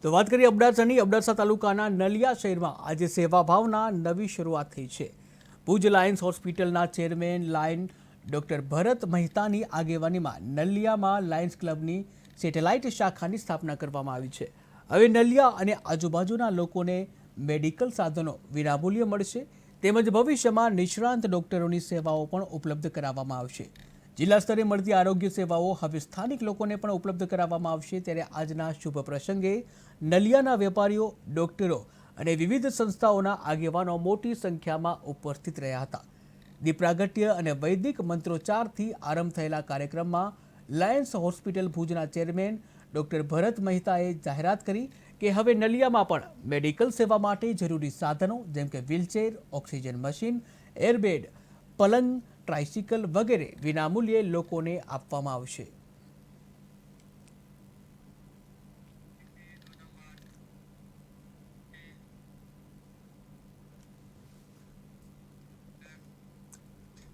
તો વાત કરીએ અબડાસાની અબડાસા તાલુકાના નલિયા શહેરમાં આજે સેવાભાવના નવી શરૂઆત થઈ છે। ભુજ લાયન્સ હોસ્પિટલના ચેરમેન લાયન ડોક્ટર ભરત મહેતાની આગેવાનીમાં નલિયામાં લાયન્સ ક્લબની સેટેલાઇટ શાખાની સ્થાપના કરવામાં આવી છે। હવે નલિયા અને આજુબાજુના લોકોને મેડિકલ સાધનો વિનામૂલ્યે મળશે તેમજ ભવિષ્યમાં નિષ્ણાંત ડોક્ટરોની સેવાઓ પણ ઉપલબ્ધ કરાવવામાં આવશે। જિલ્લા સ્તરે મળતી આરોગ્ય સેવાઓ હવે સ્થાનિક લોકોને પણ ઉપલબ્ધ કરાવવામાં આવશે। ત્યારે આજના શુભ પ્રસંગે નલિયાના વેપારીઓ, ડોક્ટરો અને વિવિધ સંસ્થાઓના આગેવાનો મોટી સંખ્યામાં ઉપસ્થિત રહ્યા હતા। દીપ પ્રાગટ્ય અને વૈદિક મંત્રોચ્ચારથી આરંભ થયેલા કાર્યક્રમમાં લાયન્સ હોસ્પિટલ ભુજના ચેરમેન ડોક્ટર ભરત મહેતાએ જાહેરાત કરી કે હવે નલિયામાં પણ મેડિકલ સેવા માટે જરૂરી સાધનો જેમ કે વ્હીલચેર, ઓક્સિજન મશીન, એરબેડ, પલંગ, ટ્રાઇસિકલ વગેરે વિનામૂલ્યે લોકોને આપવામાં આવશે।